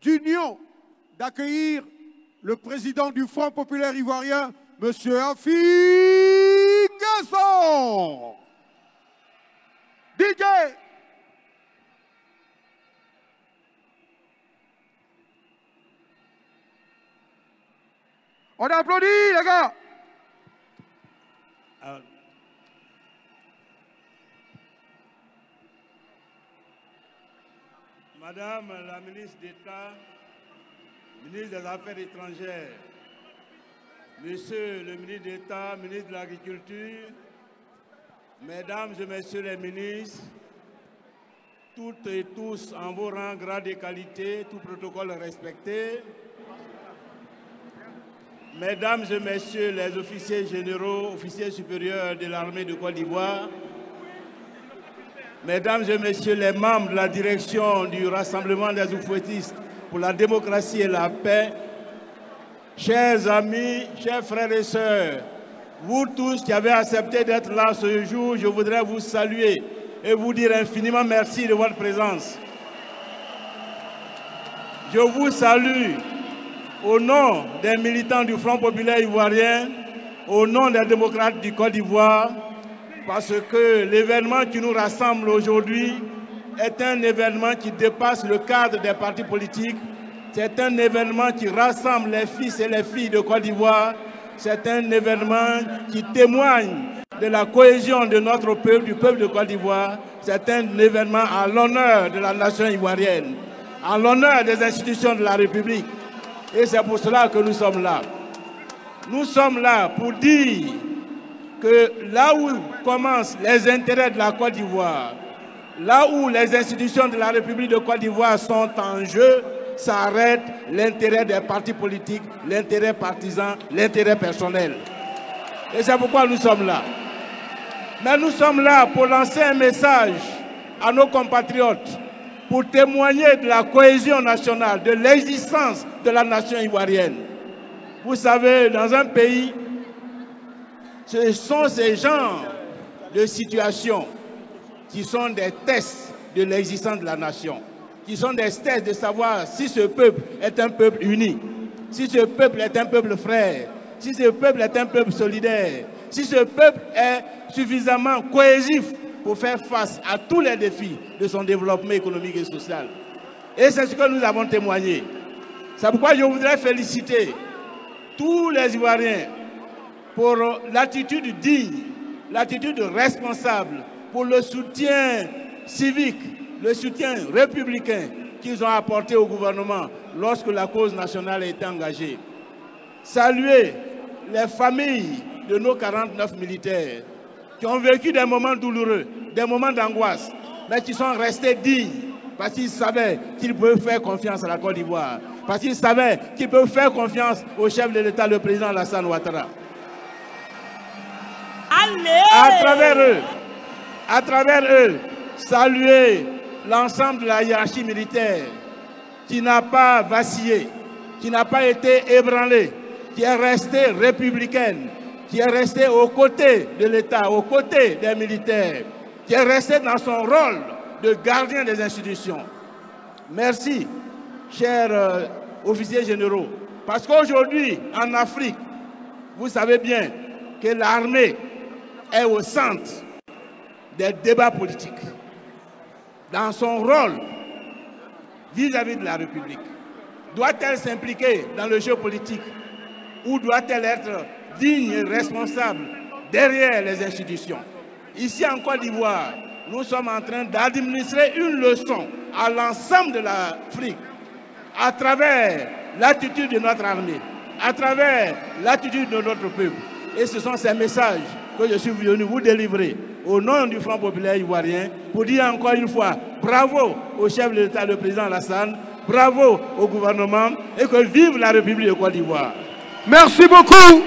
d'union d'accueillir le président du Front populaire ivoirien, M. Afi Gasson. DJ. On applaudit, les gars. Madame la ministre d'État, ministre des Affaires étrangères, Monsieur le ministre d'État, ministre de l'Agriculture, Mesdames et Messieurs les ministres, toutes et tous en vos rangs, grades et qualités, tout protocole respecté, Mesdames et Messieurs les officiers généraux, officiers supérieurs de l'armée de Côte d'Ivoire, Mesdames et Messieurs les membres de la direction du Rassemblement des oufouettistes pour la démocratie et la paix, chers amis, chers frères et sœurs, vous tous qui avez accepté d'être là ce jour, je voudrais vous saluer et vous dire infiniment merci de votre présence. Je vous salue au nom des militants du Front populaire ivoirien, au nom des démocrates du Côte d'Ivoire, parce que l'événement qui nous rassemble aujourd'hui est un événement qui dépasse le cadre des partis politiques. C'est un événement qui rassemble les fils et les filles de Côte d'Ivoire. C'est un événement qui témoigne de la cohésion de notre peuple, du peuple de Côte d'Ivoire. C'est un événement à l'honneur de la nation ivoirienne, à l'honneur des institutions de la République. Et c'est pour cela que nous sommes là. Nous sommes là pour dire que là où commencent les intérêts de la Côte d'Ivoire, là où les institutions de la République de Côte d'Ivoire sont en jeu, s'arrête l'intérêt des partis politiques, l'intérêt partisan, l'intérêt personnel. Et c'est pourquoi nous sommes là. Mais nous sommes là pour lancer un message à nos compatriotes, pour témoigner de la cohésion nationale, de l'existence de la nation ivoirienne. Vous savez, dans un pays, ce sont ces genres de situations qui sont des tests de l'existence de la nation, qui sont des tests de savoir si ce peuple est un peuple uni, si ce peuple est un peuple frère, si ce peuple est un peuple solidaire, si ce peuple est suffisamment cohésif pour faire face à tous les défis de son développement économique et social. Et c'est ce que nous avons témoigné. C'est pourquoi je voudrais féliciter tous les Ivoiriens pour l'attitude digne, l'attitude responsable, pour le soutien civique, le soutien républicain qu'ils ont apporté au gouvernement lorsque la cause nationale a été engagée. Saluer les familles de nos 49 militaires qui ont vécu des moments douloureux, des moments d'angoisse, mais qui sont restés dignes parce qu'ils savaient qu'ils peuvent faire confiance à la Côte d'Ivoire, parce qu'ils savaient qu'ils peuvent faire confiance au chef de l'État, le président Alassane Ouattara. Allez! À travers eux, saluer l'ensemble de la hiérarchie militaire qui n'a pas vacillé, qui n'a pas été ébranlée, qui est restée républicaine, qui est restée aux côtés de l'État, aux côtés des militaires, qui est restée dans son rôle de gardien des institutions. Merci, chers officiers généraux, parce qu'aujourd'hui, en Afrique, vous savez bien que l'armée est au centre des débats politiques, dans son rôle vis-à-vis de la République. Doit-elle s'impliquer dans le jeu politique ou doit-elle être digne et responsable derrière les institutions? Ici en Côte d'Ivoire, nous sommes en train d'administrer une leçon à l'ensemble de l'Afrique à travers l'attitude de notre armée, à travers l'attitude de notre peuple. Et ce sont ces messages que je suis venu vous délivrer au nom du Front populaire ivoirien pour dire encore une fois bravo au chef de l'État, le président Alassane, bravo au gouvernement et que vive la République de Côte d'Ivoire. Merci beaucoup.